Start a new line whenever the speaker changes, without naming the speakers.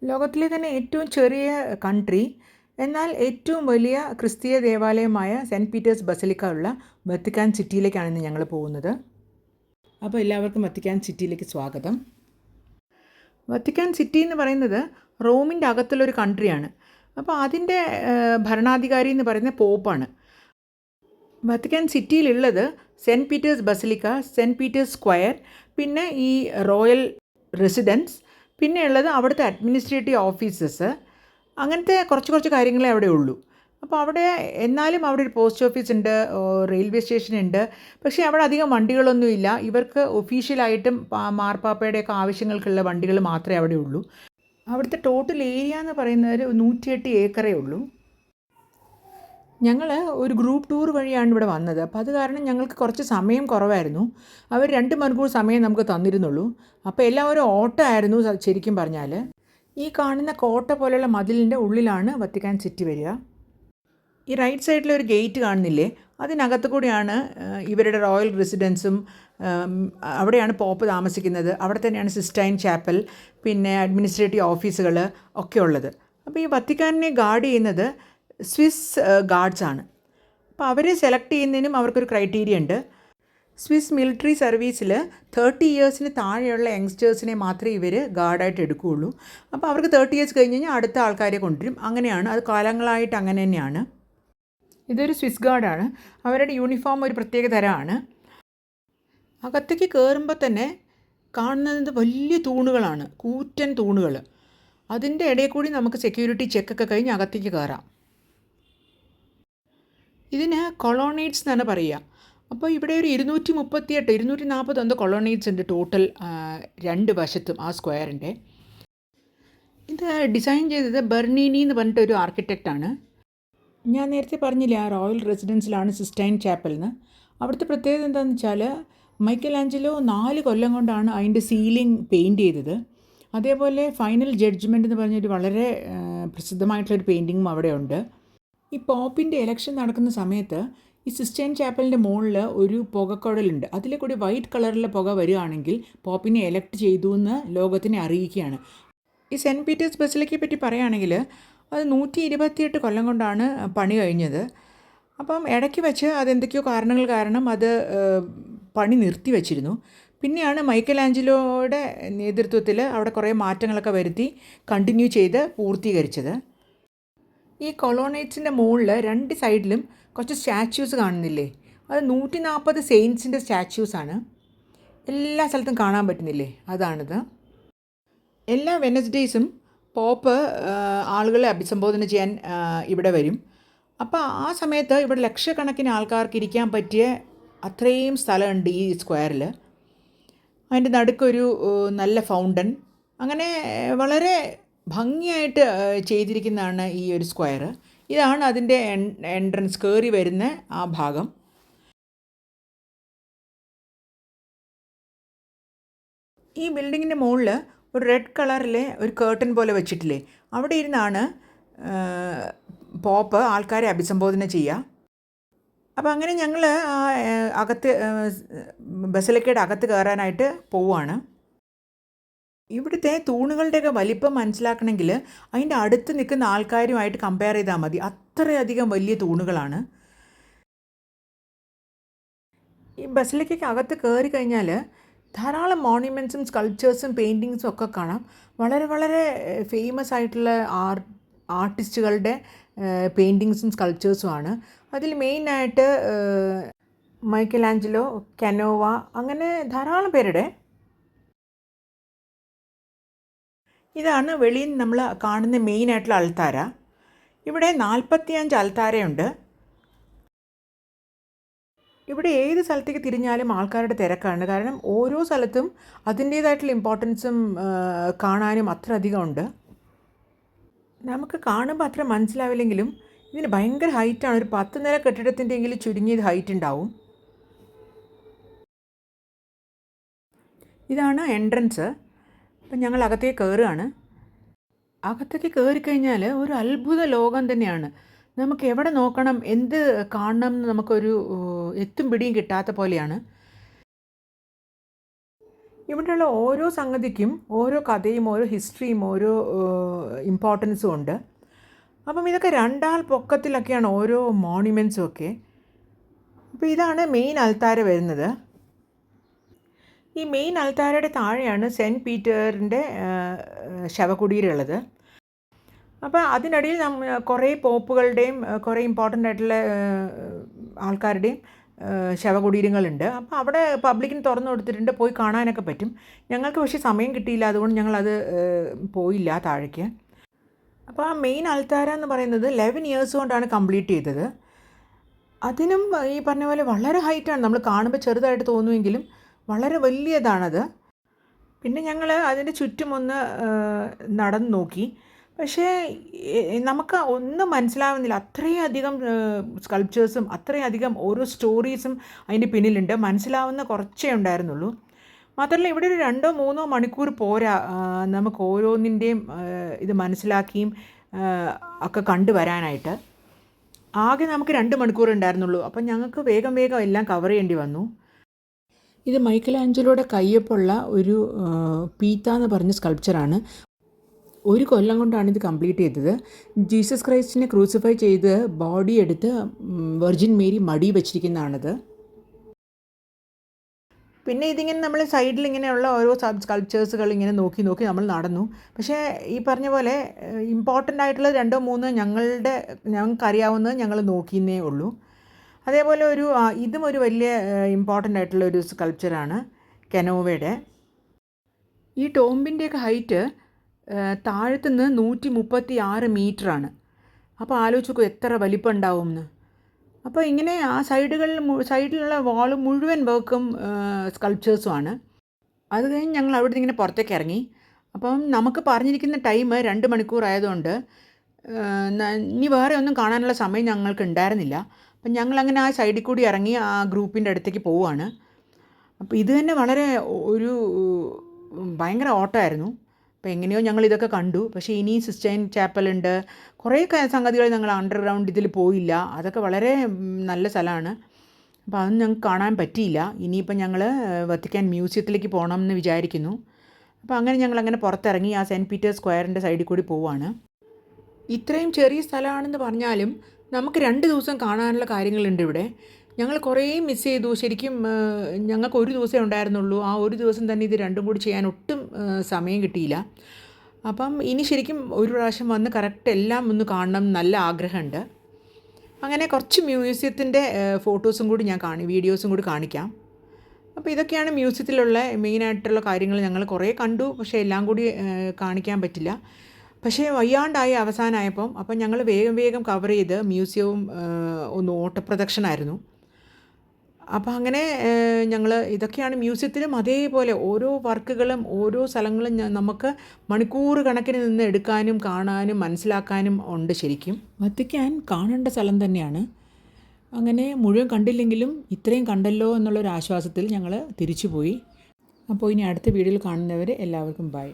ലോകത്തിലെ തന്നെ ഏറ്റവും ചെറിയ കൺട്രി എന്നാൽ ഏറ്റവും വലിയ ക്രിസ്തീയ ദേവാലയമായ സെൻറ്റ് പീറ്റേഴ്സ് ബസലിക്ക ഉള്ള വത്തിക്കാൻ സിറ്റിയിലേക്കാണ് ഇന്ന് ഞങ്ങൾ പോകുന്നത്. അപ്പോൾ എല്ലാവർക്കും വത്തിക്കാൻ സിറ്റിയിലേക്ക് സ്വാഗതം. വത്തിക്കാൻ സിറ്റി എന്ന് പറയുന്നത് റോമിൻ്റെ അകത്തുള്ളൊരു കൺട്രിയാണ്. അപ്പോൾ അതിൻ്റെ ഭരണാധികാരി എന്ന് പറയുന്നത് പോപ്പാണ്. വത്തിക്കാൻ സിറ്റിയിലുള്ളത് saint Peter's basilica, saint Peter's square, പിന്നെ ഈ റോയൽ റെസിഡൻസ്, പിന്നെ ഉള്ളത് അവിടുത്തെ അഡ്മിനിസ്ട്രേറ്റീവ് ഓഫീസസ്, അങ്ങനത്തെ കുറച്ച് കാര്യങ്ങളേ അവിടെ ഉള്ളൂ. അപ്പോൾ അവിടെ എന്നാലും അവിടെ ഒരു പോസ്റ്റ് ഓഫീസ് ഉണ്ട്, റെയിൽവേ സ്റ്റേഷൻ ഉണ്ട്. പക്ഷേ അവിടെ അധികം വണ്ടികളൊന്നുമില്ല. ഇവർക്ക് ഒഫീഷ്യലായിട്ടും മാർപ്പാപ്പയുടെയൊക്കെ ആവശ്യങ്ങൾക്കുള്ള വണ്ടികൾ മാത്രമേ അവിടെ ഉള്ളൂ. അവിടുത്തെ ടോട്ടൽ ഏരിയ എന്ന് പറയുന്നത് 108 ഏക്കറേ ഉള്ളൂ. ഞങ്ങൾ ഒരു ഗ്രൂപ്പ് ടൂർ വഴിയാണ് ഇവിടെ വന്നത്. അപ്പോൾ അത് കാരണം ഞങ്ങൾക്ക് കുറച്ച് സമയം കുറവായിരുന്നു. അവർ 2 മണിക്കൂർ സമയം നമുക്ക് തന്നിരുന്നുള്ളൂ. അപ്പോൾ എല്ലാവരും ഓട്ടമായിരുന്നു ശരിക്കും പറഞ്ഞാൽ. ഈ കാണുന്ന കോട്ട പോലെയുള്ള മതിലിൻ്റെ ഉള്ളിലാണ് വത്തിക്കാൻ സിറ്റി വരിക. ഈ റൈറ്റ് സൈഡിലൊരു ഗേറ്റ് കാണുന്നില്ലേ, അതിനകത്ത് കൂടിയാണ് ഇവരുടെ റോയൽ റെസിഡൻസും, അവിടെയാണ് പോപ്പ് താമസിക്കുന്നത്. അവിടെ തന്നെയാണ് സിസ്റ്റൈൻ ചാപ്പൽ, പിന്നെ അഡ്മിനിസ്ട്രേറ്റീവ് ഓഫീസുകൾ ഒക്കെ ഉള്ളത്. അപ്പോൾ ഈ വത്തിക്കാനെ ഗാർഡ് ചെയ്യുന്നത് സ്വിസ് ഗാർഡ്സാണ്. അപ്പോൾ അവരെ സെലക്ട് ചെയ്യുന്നതിനും അവർക്കൊരു ക്രൈറ്റീരിയ ഉണ്ട്. സ്വിസ് മിലിറ്ററി സർവീസിൽ 30 ഇയേഴ്സിന് താഴെയുള്ള യങ്സ്റ്റേഴ്സിനെ മാത്രമേ ഇവർ ഗാർഡായിട്ട് എടുക്കുകയുള്ളൂ. അപ്പോൾ അവർക്ക് 30 ഇയേഴ്സ് കഴിഞ്ഞ് കഴിഞ്ഞാൽ അടുത്ത ആൾക്കാരെ കൊണ്ടുവരും. അങ്ങനെയാണ്, അത് കാലങ്ങളായിട്ട് അങ്ങനെ തന്നെയാണ്. ഇതൊരു സ്വിസ് ഗാർഡാണ്. അവരുടെ യൂണിഫോം ഒരു പ്രത്യേക തരമാണ്. അകത്തേക്ക് കയറുമ്പോൾ തന്നെ കാണുന്നത് വലിയ തൂണുകളാണ്, കൂറ്റൻ തൂണുകൾ. അതിൻ്റെ ഇടയിൽ കൂടി നമുക്ക് സെക്യൂരിറ്റി ചെക്കൊക്കെ കഴിഞ്ഞ് അകത്തേക്ക് കയറാം. ഇതിന് കൊളോണേറ്റ്സ് എന്നാണ് പറയുക. അപ്പോൾ ഇവിടെ ഒരു 238 240 എന്തോ കൊളോണേറ്റ്സ് ഉണ്ട് ടോട്ടൽ 2 വശത്തും ആ സ്ക്വയറിൻ്റെ. ഇത് ഡിസൈൻ ചെയ്തത് ബെർണീനി എന്ന് പറഞ്ഞിട്ടൊരു ആർക്കിടെക്റ്റാണ്. ഞാൻ നേരത്തെ പറഞ്ഞില്ല ആ റോയൽ റെസിഡൻസിലാണ് സിസ്റ്റൈൻ ചാപ്പൽ എന്ന്. അവിടുത്തെ പ്രത്യേകത എന്താണെന്ന് വെച്ചാൽ മൈക്കൽ ആഞ്ചലോ 4 കൊല്ലം കൊണ്ടാണ് അതിൻ്റെ സീലിംഗ് പെയിൻറ്റ് ചെയ്തത്. അതേപോലെ ഫൈനൽ ജഡ്ജ്മെൻറ്റ് എന്ന് പറഞ്ഞൊരു വളരെ പ്രസിദ്ധമായിട്ടുള്ളൊരു പെയിൻറ്റിങ്ങും അവിടെ ഉണ്ട്. ഈ പോപ്പിൻ്റെ ഇലക്ഷൻ നടക്കുന്ന സമയത്ത് ഈ സിസ്റ്റൈൻ ചാപ്പലിൻ്റെ മുകളിൽ ഒരു പുകക്കുഴലുണ്ട്. അതിൽ കൂടി വൈറ്റ് കളറിലെ പുക വരികയാണെങ്കിൽ പോപ്പിനെ എലക്ട് ചെയ്തു എന്ന് ലോകത്തിനെ അറിയിക്കുകയാണ്. ഈ സെൻറ്റ് പീറ്റേഴ്സ് ബസലിക്കയെ പറ്റി പറയുകയാണെങ്കിൽ അത് 128 കൊല്ലം കൊണ്ടാണ് പണി കഴിഞ്ഞത്. അപ്പം ഇടയ്ക്ക് വെച്ച് അതെന്തൊക്കെയോ കാരണങ്ങൾ കാരണം അത് പണി നിർത്തി വച്ചിരുന്നു. പിന്നെയാണ് മൈക്കൽ ആഞ്ചലോയുടെ നേതൃത്വത്തിൽ അവിടെ കുറേ മാറ്റങ്ങളൊക്കെ വരുത്തി കണ്ടിന്യൂ ചെയ്ത് പൂർത്തീകരിച്ചത്. ഈ കൊളോണേറ്റ്സിൻ്റെ മുകളിൽ 2 സൈഡിലും കുറച്ച് സ്റ്റാച്യൂസ് കാണുന്നില്ലേ, അത് 140 സെയിൻസിൻ്റെ സ്റ്റാച്യൂസാണ്. എല്ലാ സ്ഥലത്തും കാണാൻ പറ്റുന്നില്ലേ, അതാണിത്. എല്ലാ വെനസ്ഡേയ്സും പോപ്പ് ആളുകളെ അഭിസംബോധന ചെയ്യാൻ ഇവിടെ വരും. അപ്പോൾ ആ സമയത്ത് ഇവിടെ ലക്ഷക്കണക്കിന് ആൾക്കാർക്ക് ഇരിക്കാൻ പറ്റിയ അത്രയും സ്ഥലമുണ്ട് ഈ സ്ക്വയറിൽ. അതിൻ്റെ നടുക്കൊരു നല്ല ഫൗണ്ടൻ, അങ്ങനെ വളരെ ഭംഗിയായിട്ട് ചെയ്തിരിക്കുന്നതാണ് ഈ ഒരു സ്ക്വയർ. ഇതാണ് അതിൻ്റെ എൻട്രൻസ്, കയറി വരുന്ന ആ ഭാഗം. ഈ ബിൽഡിങ്ങിൻ്റെ മുകളിൽ ഒരു റെഡ് കളറിലെ ഒരു കേർട്ടൻ പോലെ വെച്ചിട്ടില്ലേ, അവിടെ ഇരുന്നാണ് പോപ്പ് ആൾക്കാരെ അഭിസംബോധന ചെയ്യുക. അപ്പോൾ അങ്ങനെ ഞങ്ങൾ അകത്ത് ബസലിക്കയുടെ അകത്ത് കയറാനായിട്ട് പോവുകയാണ്. ഇവിടുത്തെ തൂണുകളുടെയൊക്കെ വലിപ്പം മനസ്സിലാക്കണമെങ്കിൽ അതിൻ്റെ അടുത്ത് നിൽക്കുന്ന ആൾക്കാരുമായിട്ട് കമ്പയർ ചെയ്താൽ മതി. അത്രയധികം വലിയ തൂണുകളാണ്. ഈ ബസലിക്കയ്ക്ക് അകത്ത് കയറി കഴിഞ്ഞാൽ ധാരാളം മോണ്യുമെൻറ്റ്സും സ്കൾപ്ചേഴ്സും പെയിൻറ്റിങ്സും ഒക്കെ കാണാം. വളരെ വളരെ ഫേമസ് ആയിട്ടുള്ള ആർട്ടിസ്റ്റുകളുടെ പെയിൻറ്റിങ്സും സ്കൾപ്ചേഴ്സുമാണ്. അതിൽ മെയിനായിട്ട് മൈക്കൽ ആഞ്ചലോ, കനോവ, അങ്ങനെ ധാരാളം പേരുടെ. ഇതാണ് വെളിയിൽ നമ്മൾ കാണുന്ന മെയിനായിട്ടുള്ള അൾത്താര. ഇവിടെ 45 അൾത്താരയുണ്ട്. ഇവിടെ ഏത് സ്ഥലത്തേക്ക് തിരിഞ്ഞാലും ആൾക്കാരുടെ തിരക്കാണ്. കാരണം ഓരോ സ്ഥലത്തും അതിൻ്റേതായിട്ടുള്ള ഇമ്പോർട്ടൻസും കാണാനും അത്ര അധികം ഉണ്ട്. നമുക്ക് കാണുമ്പോൾ അത്ര മനസ്സിലാവില്ലെങ്കിലും ഇതിന് ഭയങ്കര ഹൈറ്റാണ്. ഒരു 10 നില കെട്ടിടത്തിൻ്റെ എങ്കിലും ചുരുങ്ങിയത് ഹൈറ്റ് ഉണ്ടാവും. ഇതാണ് എൻട്രൻസ്. അപ്പം ഞങ്ങൾ അകത്തേക്ക് കയറുകയാണ്. അകത്തേക്ക് കയറിക്കഴിഞ്ഞാൽ ഒരു അത്ഭുത ലോകം തന്നെയാണ്. നമുക്ക് എവിടെ നോക്കണം, എന്ത് കാണണം എന്ന് നമുക്കൊരു എത്തും പിടിയും കിട്ടാത്ത പോലെയാണ്. ഇവിടെയുള്ള ഓരോ സംഗതിക്കും ഓരോ കഥയും ഓരോ ഹിസ്റ്ററിയും ഓരോ ഇമ്പോർട്ടൻസും ഉണ്ട്. അപ്പം ഇതൊക്കെ 2 ആൾ പൊക്കത്തിലൊക്കെയാണ് ഓരോ മോണ്യുമെൻറ്റ്സും ഒക്കെ. അപ്പോൾ ഇതാണ് മെയിൻ അൾത്താര വരുന്നത്. ഈ മെയിൻ അൾത്താരയുടെ താഴെയാണ് സെൻറ്റ് പീറ്ററിൻ്റെ ശവകുടീരമുള്ളത്. അപ്പോൾ അതിനിടയിൽ കുറേ പോപ്പുകളുടെയും കുറേ ഇമ്പോർട്ടൻ്റ് ആയിട്ടുള്ള ആൾക്കാരുടെയും ശവകുടീരങ്ങളുണ്ട്. അപ്പോൾ അവിടെ പബ്ലിക്കിന് തുറന്നു കൊടുത്തിട്ടുണ്ട്, പോയി കാണാനൊക്കെ പറ്റും. ഞങ്ങൾക്ക് പക്ഷേ സമയം കിട്ടിയില്ല, അതുകൊണ്ട് ഞങ്ങളത് പോയില്ല താഴേക്ക്. അപ്പോൾ ആ മെയിൻ അൾത്താര എന്ന് പറയുന്നത് 11 ഇയേഴ്സ് കൊണ്ടാണ് കംപ്ലീറ്റ് ചെയ്തത്. അതിനും ഈ പറഞ്ഞ പോലെ വളരെ ഹൈറ്റാണ്, നമ്മൾ കാണുമ്പോൾ ചെറുതായിട്ട് തോന്നുമെങ്കിലും വളരെ വലിയതാണത്. പിന്നെ ഞങ്ങൾ അതിൻ്റെ ചുറ്റുമൊന്ന് നടന്നു നോക്കി. പക്ഷേ നമുക്ക് ഒന്നും മനസ്സിലാവുന്നില്ല, അത്രയധികം സ്കൾപ്ചേഴ്സും അത്രയധികം ഓരോ സ്റ്റോറീസും അതിൻ്റെ പിന്നിലുണ്ട്. മനസ്സിലാവുന്ന കുറച്ചേ ഉണ്ടായിരുന്നുള്ളൂ. മാത്രമല്ല ഇവിടെ ഒരു 2-3 മണിക്കൂർ പോരാ നമുക്ക് ഓരോന്നിൻ്റെയും ഇത് മനസ്സിലാക്കിയും ഒക്കെ കണ്ടുവരാനായിട്ട്. ആകെ നമുക്ക് 2 മണിക്കൂർ ഉണ്ടായിരുന്നുള്ളൂ. അപ്പം ഞങ്ങൾക്ക് വേഗം എല്ലാം കവർ ചെയ്യേണ്ടി വന്നു. ഇത് മൈക്കൽ ആഞ്ചലോയുടെ കയ്യൊപ്പുള്ള ഒരു പീത്ത എന്ന് പറഞ്ഞ സ്കൾപ്ചറാണ്. 1 കൊല്ലം കൊണ്ടാണ് ഇത് കംപ്ലീറ്റ് ചെയ്തത്. ജീസസ് ക്രൈസ്റ്റിനെ ക്രൂസിഫൈ ചെയ്ത് ബോഡി എടുത്ത് വെർജിൻ മേരി മടി വെച്ചിരിക്കുന്നതാണിത്. പിന്നെ ഇതിങ്ങനെ നമ്മൾ സൈഡിൽ ഇങ്ങനെയുള്ള ഓരോ സ്കൾപ്ചേഴ്സുകൾ ഇങ്ങനെ നോക്കി നമ്മൾ നടന്നു. പക്ഷേ ഈ പറഞ്ഞ പോലെ ഇമ്പോർട്ടൻ്റ് ആയിട്ടുള്ള 2-3 ഞങ്ങൾക്കറിയാവുന്നത് ഞങ്ങൾ നോക്കിയെന്നേ ഉള്ളൂ. അതേപോലെ ഇതും ഒരു വലിയ ഇമ്പോർട്ടൻ്റ് ആയിട്ടുള്ള ഒരു സ്കൾപ്ചറാണ് കെനോവയുടെ. ഈ ടോംബിൻ്റെയൊക്കെ ഹൈറ്റ് താഴത്തുനിന്ന് 136 മീറ്ററാണ്. അപ്പോൾ ആലോചിച്ച് നോക്കൂ എത്ര വലിപ്പം ഉണ്ടാവും എന്ന്. അപ്പോൾ ഇങ്ങനെ ആ സൈഡിലുള്ള വാള് മുഴുവൻ വർക്കും സ്കൾപ്ചേഴ്സുമാണ്. അത് കഴിഞ്ഞ് ഞങ്ങൾ അവിടെ നിന്ന് ഇങ്ങനെ പുറത്തേക്ക് ഇറങ്ങി. അപ്പം നമുക്ക് പറഞ്ഞിരിക്കുന്ന ടൈം 2 മണിക്കൂർ ആയതുകൊണ്ട് ഇനി വേറെ ഒന്നും കാണാനുള്ള സമയം ഞങ്ങൾക്ക് ഉണ്ടായിരുന്നില്ല. അപ്പം ഞങ്ങളങ്ങനെ ആ സൈഡിൽ കൂടി ഇറങ്ങി ആ ഗ്രൂപ്പിൻ്റെ അടുത്തേക്ക് പോവുകയാണ്. അപ്പോൾ ഇത് തന്നെ വളരെ ഭയങ്കര ഓട്ടമായിരുന്നു. അപ്പോൾ എങ്ങനെയോ ഞങ്ങൾ ഇതൊക്കെ കണ്ടു. പക്ഷേ ഇനി സിസ്റ്റൈൻ ചാപ്പലുണ്ട്, കുറേ സംഗതികൾ ഞങ്ങൾ അണ്ടർഗ്രൗണ്ട് ഇതിൽ പോയില്ല. അതൊക്കെ വളരെ നല്ല സ്ഥലമാണ്. അപ്പോൾ അതൊന്നും ഞങ്ങൾക്ക് കാണാൻ പറ്റിയില്ല. ഇനിയിപ്പോൾ ഞങ്ങൾ വത്തിക്കാൻ മ്യൂസിയത്തിലേക്ക് പോകണം എന്ന് വിചാരിക്കുന്നു. അപ്പോൾ അങ്ങനെ ഞങ്ങളങ്ങനെ പുറത്തിറങ്ങി ആ സെൻറ്റ് പീറ്റേഴ്സ് സ്ക്വയറിൻ്റെ സൈഡിൽ കൂടി പോവുകയാണ്. ഇത്രയും ചെറിയ സ്ഥലമാണെന്ന് പറഞ്ഞാലും നമുക്ക് 2 ദിവസം കാണാനുള്ള കാര്യങ്ങളുണ്ട് ഇവിടെ. ഞങ്ങൾ കുറേ മിസ് ചെയ്തു. ശരിക്കും ഞങ്ങൾക്ക് 1 ദിവസമേ ഉണ്ടായിരുന്നുള്ളൂ. ആ 1 ദിവസം തന്നെ ഇത് 2ഉം കൂടി ചെയ്യാൻ ഒട്ടും സമയം കിട്ടിയില്ല. അപ്പം ഇനി ശരിക്കും ഒരു പ്രാവശ്യം വന്ന് കറക്റ്റ് എല്ലാം ഒന്ന് കാണണം നല്ല ആഗ്രഹമുണ്ട്. അങ്ങനെ കുറച്ച് മ്യൂസിയത്തിൻ്റെ ഫോട്ടോസും കൂടി വീഡിയോസും കൂടി കാണിക്കാം. അപ്പോൾ ഇതൊക്കെയാണ് മ്യൂസിയത്തിലുള്ള മെയിനായിട്ടുള്ള കാര്യങ്ങൾ. ഞങ്ങൾ കുറേ കണ്ടു, പക്ഷേ എല്ലാം കൂടി കാണിക്കാൻ പറ്റില്ല. പക്ഷേ വയ്യാണ്ടായി അവസാനമായപ്പം അപ്പം ഞങ്ങൾ വേഗം കവർ ചെയ്ത് മ്യൂസിയവും ഒന്ന് ഓട്ടപ്രദക്ഷിണമായിരുന്നു. അപ്പോൾ അങ്ങനെ ഇതൊക്കെയാണ് മ്യൂസിയത്തിലും അതേപോലെ ഓരോ വർക്കുകളും ഓരോ സ്ഥലങ്ങളും നമുക്ക് മണിക്കൂർ കണക്കിന് നിന്ന് എടുക്കാനും കാണാനും മനസ്സിലാക്കാനും ഉണ്ട്. ശരിക്കും വത്തിക്കാൻ കാണേണ്ട സ്ഥലം തന്നെയാണ്. അങ്ങനെ മുഴുവൻ കണ്ടില്ലെങ്കിലും ഇത്രയും കണ്ടല്ലോ എന്നുള്ളൊരു ആശ്വാസത്തിൽ ഞങ്ങൾ തിരിച്ചു പോയി. അപ്പോൾ ഇനി അടുത്ത വീഡിയോയിൽ കാണുന്നവരെ എല്ലാവർക്കും ബൈ.